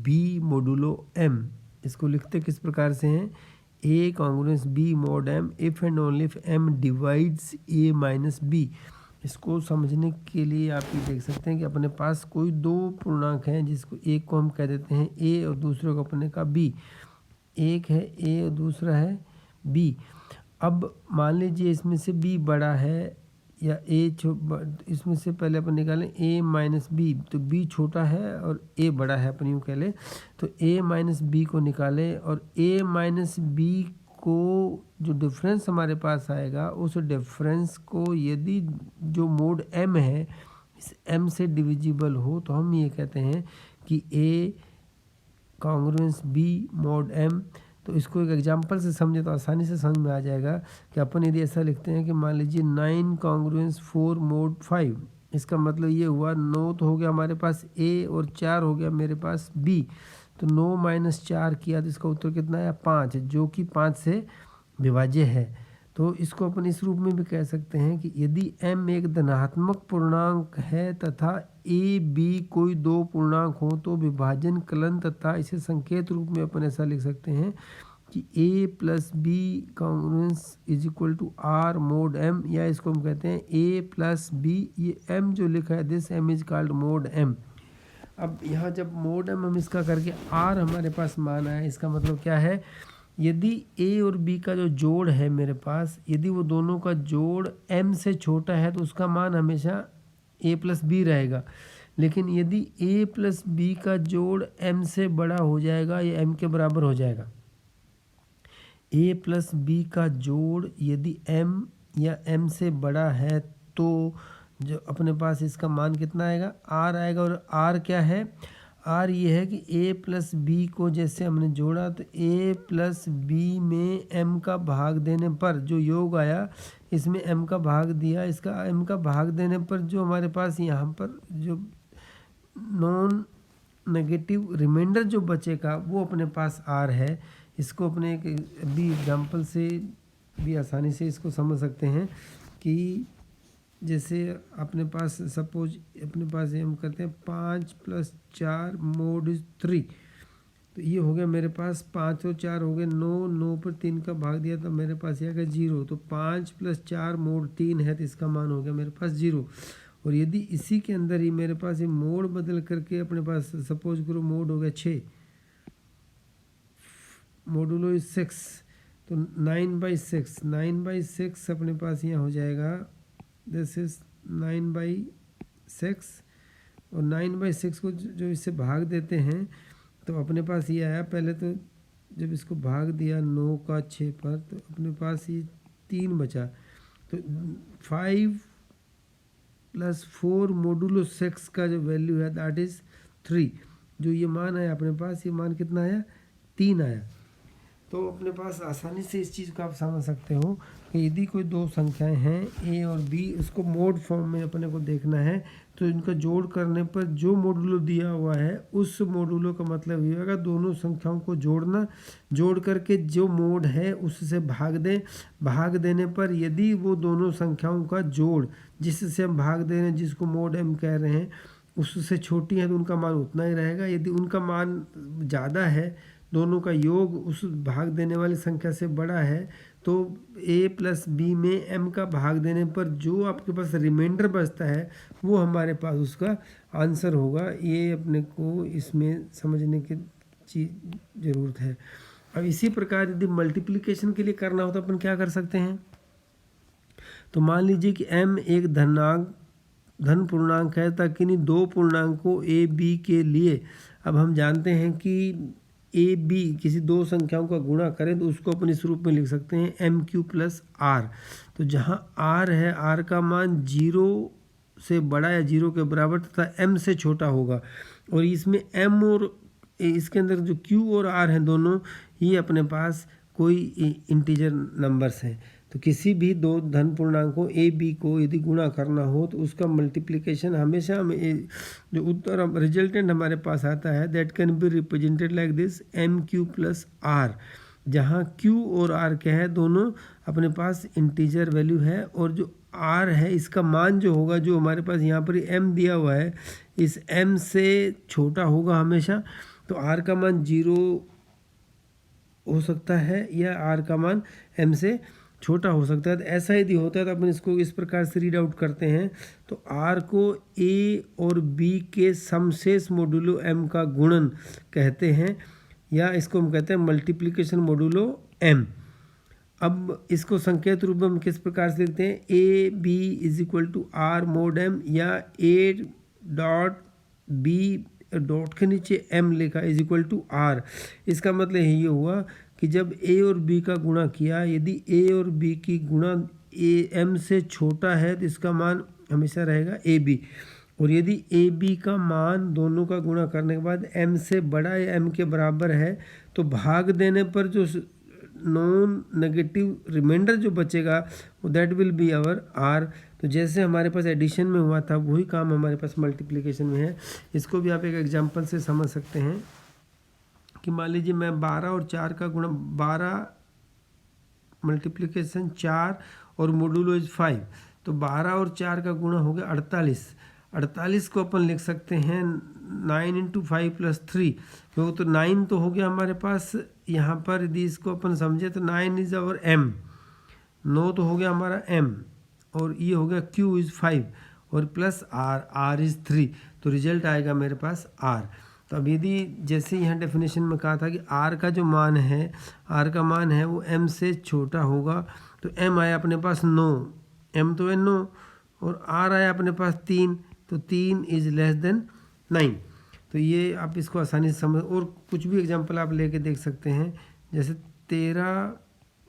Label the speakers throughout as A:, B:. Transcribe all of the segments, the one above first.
A: B modulo M. इसको लिखते किस प्रकार से हैं, A congruence B mod M if and only if M divides A minus B. इसको समझने के लिए आप ये देख सकते हैं कि अपने पास कोई दो पूर्णांक हैं, जिसको एक को हम कह देते हैं ए और दूसरे को अपने का बी। एक है ए और दूसरा है बी। अब मान लीजिए इसमें से बी बड़ा है या इसमें से पहले अपन निकालें ए माइनस बी, तो बी छोटा है और ए बड़ा है, अपन यूँ कह लें। तो ए माइनस बी को निकालें और ए माइनस बी को जो डिफरेंस हमारे पास आएगा, उस डिफरेंस को यदि जो मोड एम है इस एम से डिविजिबल हो तो हम ये कहते हैं कि ए कॉन्ग्रुएंस बी मॉड एम। तो इसको एक एग्जांपल से समझे तो आसानी से समझ में आ जाएगा कि अपन यदि ऐसा लिखते हैं कि मान लीजिए 9 कॉन्ग्रुएंस 4 मोड 5, इसका मतलब ये हुआ 9 तो हो गया हमारे पास ए और 4 हो गया मेरे पास बी। तो 9 माइनस 4 किया तो इसका उत्तर कितना आया, 5, जो कि 5 से विभाज्य है। तो इसको अपन इस रूप में भी कह सकते हैं कि यदि m एक धनात्मक पूर्णांक है तथा a b कोई दो पूर्णांक हो तो विभाजन कलन तथा इसे संकेत रूप में अपन ऐसा लिख सकते हैं कि a plus b congruence is equal to r mod m, या इसको हम कहते हैं a प्लस बी, ये m जो लिखा है this m is called mod m। अब यहाँ जब मोड m हम इसका करके r हमारे पास मान आया, इसका मतलब क्या है, यदि a और b का जो जोड़ है मेरे पास, यदि वो दोनों का जोड़ m से छोटा है तो उसका मान हमेशा a प्लस बी रहेगा। लेकिन यदि a प्लस बी का जोड़ m से बड़ा हो जाएगा या m के बराबर हो जाएगा, a प्लस बी का जोड़ यदि m या m से बड़ा है तो जो अपने पास इसका मान कितना आएगा, r आएगा। और r क्या है, आर ये है कि a प्लस बी को जैसे हमने जोड़ा तो a प्लस बी में m का भाग देने पर जो योग आया, इसमें m का भाग दिया, इसका m का भाग देने पर जो हमारे पास यहाँ पर जो नॉन नेगेटिव रिमाइंडर जो बचेगा वो अपने पास r है। इसको अपने एक भी एग्जांपल से भी आसानी से इसको समझ सकते हैं कि जैसे अपने पास सपोज अपने पास ये हम करते हैं 5 + 4 मोड 3, तो ये हो गया मेरे पास 5 और 4 हो गए 9, 9 पर 3 का भाग दिया तो मेरे पास ये आ गया 0। तो 5 + 4 मोड 3 है तो इसका मान हो गया मेरे पास 0। और यदि इसी के अंदर ही मेरे पास ये मोड बदल करके अपने पास सपोज करो मोड हो गया 6, मोडुलो इज 6, तो 9/6, 9/6 अपने पास यहाँ हो जाएगा, दिस इज 9/6। और 9/6 को जो इससे भाग देते हैं तो अपने पास ये आया, पहले तो जब इसको भाग दिया 9 का 6 पर तो अपने पास ये 3 बचा। तो 5 + 4 मोडुलो 6 का जो वैल्यू है दैट इज़ 3। जो ये मान आया अपने पास, ये मान कितना आया, 3 आया। तो अपने पास आसानी से इस चीज़ को आप समझ सकते हो कि यदि कोई दो संख्याएं हैं a और b, उसको मोड फॉर्म में अपने को देखना है तो इनका जोड़ करने पर जो मोडुलो दिया हुआ है उस मोडुलो का मतलब ये होगा दोनों संख्याओं को जोड़ना, जोड़ करके जो मोड है उससे भाग दें। भाग देने पर यदि वो दोनों संख्याओं का जोड़ जिससे हम भाग दे रहे हैं, जिसको मोड m कह रहे हैं, उससे छोटी है तो उनका मान उतना ही रहेगा। यदि उनका मान ज़्यादा है, दोनों का योग उस भाग देने वाली संख्या से बड़ा है, तो a प्लस बी में m का भाग देने पर जो आपके पास रिमाइंडर बचता है वो हमारे पास उसका आंसर होगा। ये अपने को इसमें समझने की चीज़ ज़रूरत है। अब इसी प्रकार यदि मल्टीप्लिकेशन के लिए करना हो तो अपन क्या कर सकते हैं, तो मान लीजिए कि m एक धन पूर्णांक है, ताकि नहीं दो पूर्णांकों a b के लिए अब हम जानते हैं कि a b किसी दो संख्याओं का गुणा करें तो उसको अपन इस रूप में लिख सकते हैं mq + r। तो जहाँ r है, r का मान 0 से बड़ा या 0 के बराबर तथा m से छोटा होगा। और इसमें m और इसके अंदर जो q और r हैं दोनों ये अपने पास कोई इंटीजर नंबर्स हैं। तो किसी भी दो धन पूर्णांकों a b को यदि गुणा करना हो तो उसका मल्टीप्लिकेशन हमेशा हमें जो उत्तर रिजल्टेंट हमारे पास आता है that can be represented like this mq + r, जहाँ q और r क्या है, दोनों अपने पास इंटीजर वैल्यू है। और जो r है इसका मान जो होगा, जो हमारे पास यहाँ पर m दिया हुआ है, इस m से छोटा होगा हमेशा। तो आर का मान 0 हो सकता है या आर का मान एम से छोटा हो सकता है। तो ऐसा यदि होता है तो अपन इसको इस प्रकार से रीड आउट करते हैं। तो आर को ए और बी के समशेष मोडुलो एम का गुणन कहते हैं, या इसको हम कहते हैं मल्टीप्लिकेशन मोडुलो एम। अब इसको संकेत रूप में हम किस प्रकार से लिखते हैं, a b is equal to r mod m, या ए डॉट बी डॉट के नीचे एम लिखा इज इक्वल टू आर। इसका मतलब ये हुआ कि जब ए और बी का गुणा किया, यदि ए और बी की गुणा ए एम से छोटा है तो इसका मान हमेशा रहेगा ए बी, और यदि ए बी का मान दोनों का गुणा करने के बाद एम से बड़ा या एम के बराबर है तो भाग देने पर जो नॉन नेगेटिव रिमाइंडर जो बचेगा वो that will be our r. तो जैसे हमारे पास एडिशन में हुआ था वही काम हमारे पास मल्टीप्लिकेशन में है। इसको भी आप एक एग्जांपल से समझ सकते हैं कि मान लीजिए मैं 12 और 4 का गुणा, 12 मल्टीप्लिकेशन 4 और मोडुलो इज 5, तो 12 और 4 का गुणा हो गया 48। 48 को अपन लिख सकते हैं 9 इंटू 5 प्लस 3, क्योंकि तो 9 तो हो गया हमारे पास यहाँ पर, यदि इसको अपन समझे तो 9 इज आवर एम, 9 तो हो गया हमारा एम, और ये हो गया क्यू इज़ 5 और प्लस आर, आर इज़ 3, तो रिजल्ट आएगा मेरे पास आर। तो अब यदि जैसे यहाँ डेफिनेशन में कहा था कि आर का जो मान है, आर का मान है वो एम से छोटा होगा, तो एम आया अपने पास 9, एम तो है 9, और आर आया अपने पास 3, तो 3 इज़ लेस देन 9। तो ये आप इसको आसानी से समझ, और कुछ भी एग्जांपल आप लेके देख सकते हैं। जैसे 13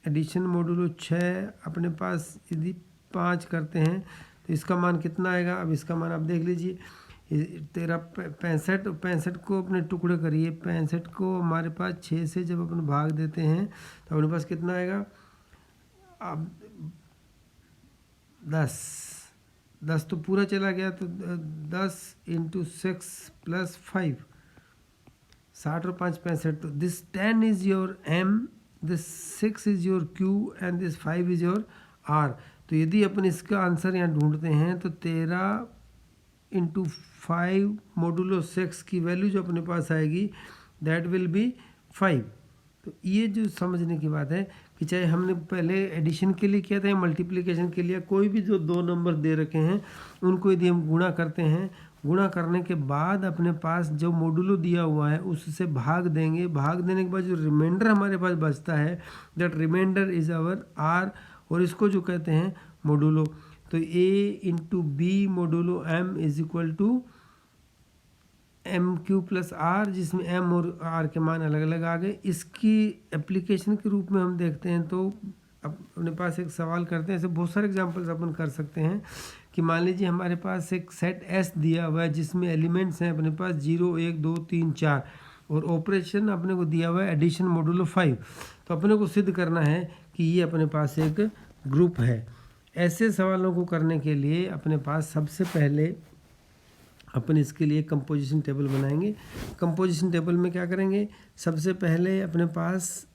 A: एडिशन मोडुलो 6 अपने पास यदि 5 करते हैं तो इसका मान कितना आएगा। अब इसका मान आप देख लीजिए, 65 को अपने टुकड़े करिए, 65 को हमारे पास 6 से जब अपन भाग देते हैं तो अपने पास कितना आएगा, अब 10 तो पूरा चला गया, तो 10 इंटू 6 प्लस 5, 60 और 5 65, तो this 10 is your m, this 6 is your q and this 5 is your r. तो यदि अपन इसका आंसर यहाँ ढूंढते हैं तो 13 इंटू 5 मोडुलो 6 की वैल्यू जो अपने पास आएगी दैट विल बी 5। तो ये जो समझने की बात है कि चाहे हमने पहले एडिशन के लिए किया था या मल्टीप्लिकेशन के लिए, कोई भी जो 2 नंबर दे रखे हैं उनको यदि हम गुणा करते हैं, गुणा करने के बाद अपने पास जो मोडुलो दिया हुआ है उससे भाग देंगे, भाग देने के बाद जो रिमाइंडर हमारे पास बचता है that remainder is our R, और इसको जो कहते हैं मोडुलो। तो A into B modulo M is equal to M Q plus R, जिसमें एम और आर के मान अलग अलग आ गए। इसकी एप्लीकेशन के रूप में हम देखते हैं तो अपने पास एक सवाल करते हैं, ऐसे बहुत सारे एग्जांपल्स अपन कर सकते हैं कि मान लीजिए हमारे पास एक सेट एस दिया हुआ है जिसमें एलिमेंट्स हैं अपने पास 0 1 2 3 4, और ऑपरेशन अपने को दिया हुआ है एडिशन मोडुलो 5। तो अपने को सिद्ध करना है कि ये अपने पास एक ग्रुप है। ऐसे सवालों को करने के लिए अपने पास सबसे पहले अपन इसके लिए कंपोजिशन टेबल बनाएंगे। कंपोजिशन टेबल में क्या करेंगे, सबसे पहले अपने पास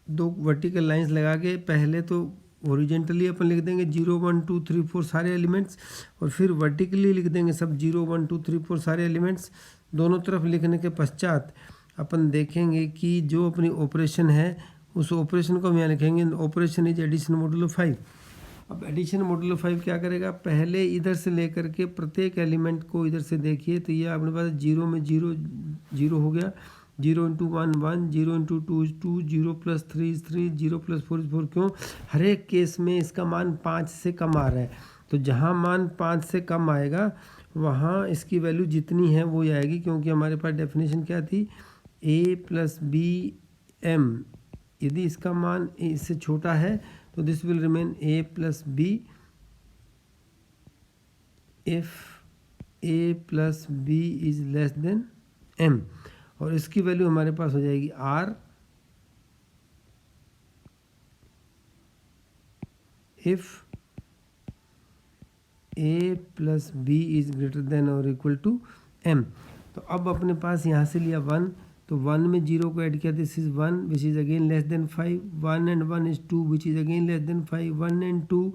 A: 2 वर्टिकल लाइंस लगा के पहले तो ओरिजेंटली अपन लिख देंगे 0 1 2 3 4 सारे एलिमेंट्स, और फिर वर्टिकली लिख देंगे सब 0 1 2 3 4 सारे एलिमेंट्स। दोनों तरफ लिखने के पश्चात अपन देखेंगे कि जो अपनी ऑपरेशन है उस ऑपरेशन को हम यहाँ लिखेंगे, ऑपरेशन इज एडिशन मोडुलो 5। अब एडिशन मोडुलो 5 क्या करेगा, पहले इधर से लेकर के प्रत्येक एलिमेंट को इधर से देखिए तो ये अपने पास 0 में 0 0 हो गया, 0 इंटू 1 1, 0 इंटू 2 2, 0 प्लस 3 3, 0 प्लस 4 4। क्यों, हर एक केस में इसका मान 5 से कम आ रहा है, तो जहाँ मान 5 से कम आएगा वहाँ इसकी वैल्यू जितनी है वो आएगी, क्योंकि हमारे पास डेफिनेशन क्या थी, a प्लस बी एम, यदि इसका मान इससे छोटा है तो this will remain a plus b if a plus b is less than m, और इसकी वैल्यू हमारे पास हो जाएगी r if a plus b is greater than और इक्वल टू m। तो अब अपने पास यहाँ से लिया 1, तो 1 में 0 को ऐड किया, this is 1 which is again less than 5, 1 and 1 is 2 which is again less than 5, 1 and 2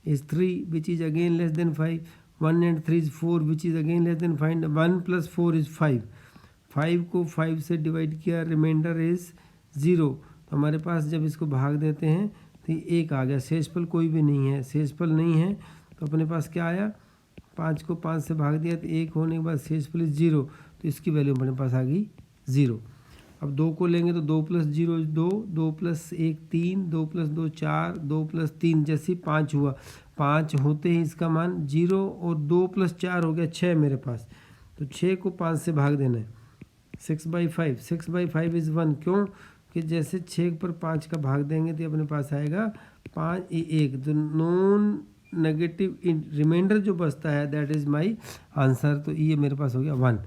A: is 3 which is again less than 5, 1 and 3 is 4 which is again less than 5, 1 plus 4 is 5, 5 को 5 से divide किया, reminder is 0। तो हमारे पास जब इसको भाग देते हैं तो 1 आ गया, शेषफल कोई भी नहीं है, शेषफल नहीं है तो अपने पास क्या आया, 5 को 5 से भाग दिया तो 1 होने के बाद शेषफल इज 0, तो इसकी वैल्यू अपने पास आ गई 0। अब 2 को लेंगे तो 2 + 0 2, 2 + 1 3, 2 + 2 4, 2 + 3 जैसे 5 हुआ, 5 होते ही इसका मान 0 और 2 + 4 हो गया 6 मेरे पास, तो 6 को 5 से भाग देना है, 6/5, 6/5 इज़ 1। क्यों कि जैसे 6 पर 5 का भाग देंगे तो अपने पास आएगा 5 1, तो नॉन नेगेटिव रिमाइंडर जो बचता है दैट इज़ माई आंसर, तो ये मेरे पास हो गया 1।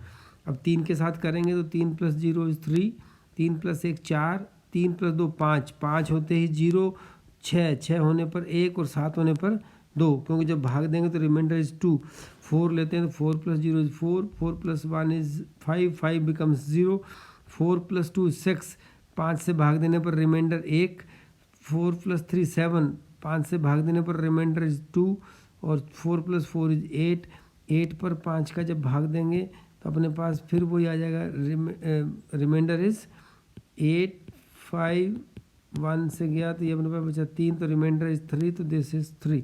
A: अब 3 के साथ करेंगे तो 3 + 0 इज़ 3, 3 + 1 4, 3 + 2 5, 5 होते ही 0, 6, 6 होने पर 1 और 7 होने पर 2, क्योंकि जब भाग देंगे तो रिमाइंडर इज़ 2। 4 लेते हैं तो 4 + 0 इज़ 4, 4 + 1 इज़ 5, 5 बिकम्स 0, 4 + 2 6, 5 से भाग देने पर रिमाइंडर 1, 4 + 3 7, 5 से भाग देने पर रिमाइंडर इज़ 2, और 4 + 4 इज़ 8, 8 पर 5 का जब भाग देंगे तो अपने पास फिर वही आ जाएगा, रिमाइंडर इज़ 8 5, 1 से गया तो ये अपने पास बचा 3, तो रिमाइंडर इज़ 3, तो दिस इज़ 3।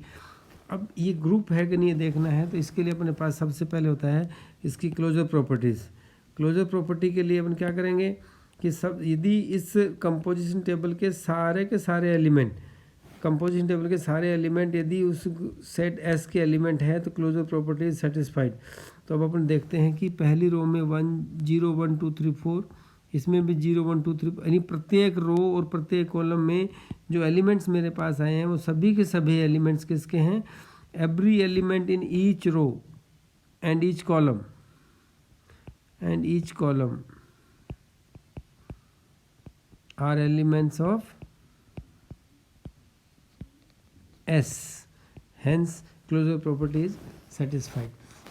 A: अब ये ग्रुप है कि नहीं देखना है, तो इसके लिए अपने पास सबसे पहले होता है इसकी क्लोजर प्रॉपर्टीज़। क्लोजर प्रॉपर्टी के लिए अपन क्या करेंगे कि सब यदि इस कंपोजिशन टेबल के सारे एलिमेंट, कंपोजिशन टेबल के सारे एलिमेंट यदि उस सेट एस के एलिमेंट है तो क्लोजर प्रॉपर्टी इज सेटिस्फाइड। तो अब अपन देखते हैं कि पहली रो में 1 0 1 2 3 4, इसमें भी 0 1 2 3, यानी प्रत्येक रो और प्रत्येक कॉलम में जो एलिमेंट्स मेरे पास आए हैं वो सभी के सभी एलिमेंट्स किसके हैं, every element in each row and each column are elements of S, hence closure property is satisfied।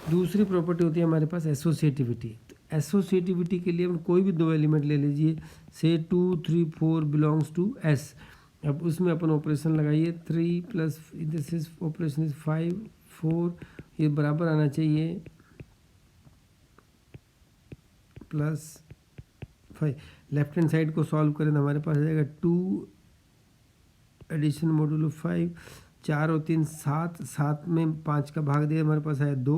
A: दूसरी प्रॉपर्टी होती है हमारे पास एसोसिएटिविटी। तो एसोसिएटिविटी के लिए हम कोई भी 2 एलिमेंट ले लीजिए, से 2 3 4 बिलोंग्स टू S। अब उसमें अपन ऑपरेशन लगाइए, 3 plus this is operation is 5 4, ये बराबर आना चाहिए +5। लेफ्ट हैंड साइड को सॉल्व करें तो हमारे पास आ जाएगा 2 एडिशन मॉड्यूलो 5, 4 और 3 7, 7 में 5 का भाग दिया हमारे पास आया 2,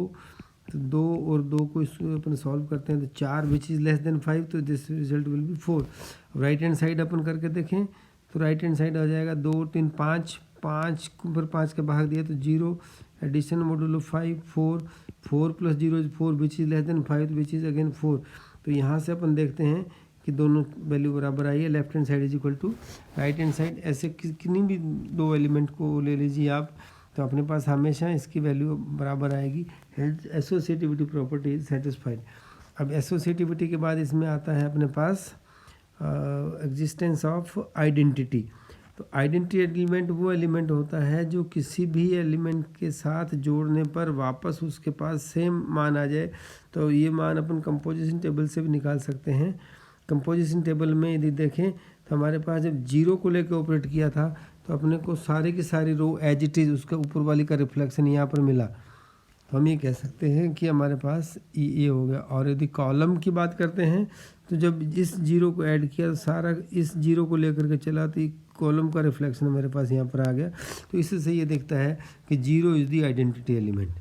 A: तो 2 और 2 को इसमें अपन सॉल्व करते हैं तो 4 विच इज़ लेस देन 5, तो दिस रिजल्ट विल बी 4। अब राइट हैंड साइड अपन करके देखें तो राइट हैंड साइड आ जाएगा 2 3 5, 5 पर 5 का भाग दिया तो 0, addition modulo 5 4, 4 + 0 is 4 which is less than 5 which is again 4। तो यहाँ से अपन देखते हैं कि दोनों वैल्यू बराबर आई है, left hand side is equal to right hand side. ऐसे कितनी भी 2 एलिमेंट को ले लीजिए आप, तो अपने पास हमेशा इसकी वैल्यू बराबर आएगी, एसोसिएटिविटी प्रॉपर्टी इज सेटिस्फाइड। अब एसोसिएटिविटी के बाद इसमें आता है अपने पास एग्जिस्टेंस ऑफ आइडेंटिटी। तो आइडेंटिटी एलिमेंट वो एलिमेंट होता है जो किसी भी एलिमेंट के साथ जोड़ने पर वापस उसके पास सेम मान आ जाए। तो ये मान अपन कंपोजिशन टेबल से भी निकाल सकते हैं। कंपोजिशन टेबल में यदि देखें तो हमारे पास जब 0 को लेकर ऑपरेट किया था तो अपने को सारी की सारी रो एज इट इज़ उसका ऊपर वाली का रिफ्लेक्शन यहाँ पर मिला, तो हम ये कह सकते हैं कि हमारे पास ये हो गया। और यदि कॉलम की बात करते हैं तो जब इस 0 को ऐड किया तो सारा इस 0 को लेकर के चला तो कॉलम का रिफ्लेक्शन मेरे पास यहाँ पर आ गया। तो इससे ये दिखता है कि 0 is the identity element,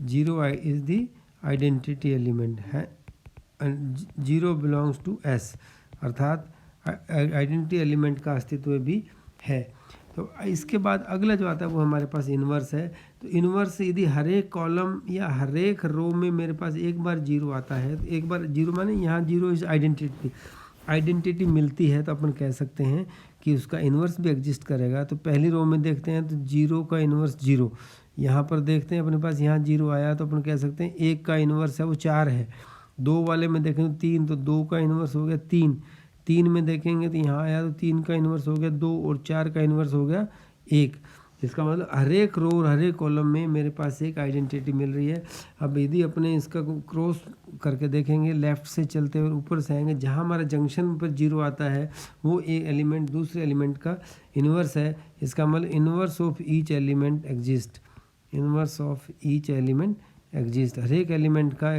A: 0 is the identity element है, 0 बिलोंग्स टू S, अर्थात आइडेंटिटी एलिमेंट का अस्तित्व भी है। तो इसके बाद अगला जो आता है वो हमारे पास इन्वर्स है। तो इन्वर्स यदि हर एक कॉलम या हर एक रो में मेरे पास एक बार 0 आता है, तो एक बार 0 माने यहाँ 0 इज आइडेंटिटी मिलती है, तो अपन कह सकते हैं कि उसका इन्वर्स भी एग्जिस्ट करेगा। तो पहली रो में देखते हैं तो 0 का इन्वर्स 0, यहाँ पर देखते हैं अपने पास यहाँ 0 आया तो अपन कह सकते हैं 1 का इन्वर्स है वो 4 है। 2 वाले में देखें तो 3, तो 2 का इन्वर्स हो गया 3, 3 में देखेंगे तो यहाँ आया तो 3 का इन्वर्स हो गया 2 और 4 का इन्वर्स हो गया 1। इसका मतलब हर एक रो और हर एक कॉलम में मेरे पास एक आइडेंटिटी मिल रही है। अब यदि अपने इसका क्रॉस करके देखेंगे, लेफ़्ट से चलते हुए ऊपर से आएंगे, जहाँ हमारा जंक्शन पर 0 आता है वो एक एलिमेंट दूसरे एलिमेंट का इन्वर्स है। इसका मतलब inverse of each element exist, inverse of each element exist, हर एक एलिमेंट का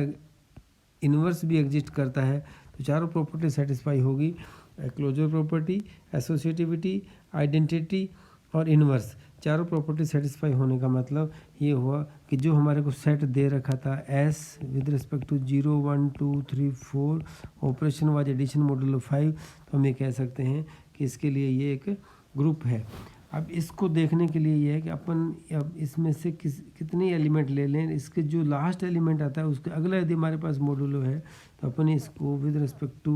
A: इन्वर्स भी एग्जिस्ट करता है, तो चारों प्रॉपर्टी सेटिस्फाई होगी। क्लोजर प्रॉपर्टी, एसोसिएटिविटी, आइडेंटिटी और इन्वर्स, चारों प्रॉपर्टी सेटिस्फाई होने का मतलब ये हुआ कि जो हमारे को सेट दे रखा था S with respect to 0 1 2 3 4 operation was addition modulo 5, तो हम ये कह सकते हैं कि इसके लिए ये एक ग्रुप है। अब इसको देखने के लिए ये है कि अपन अब इसमें से कितने एलिमेंट ले लें, इसके जो लास्ट एलिमेंट आता है उसके अगला यदि हमारे पास मॉड्यूलो है तो अपन इसको with respect to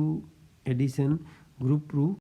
A: addition group prove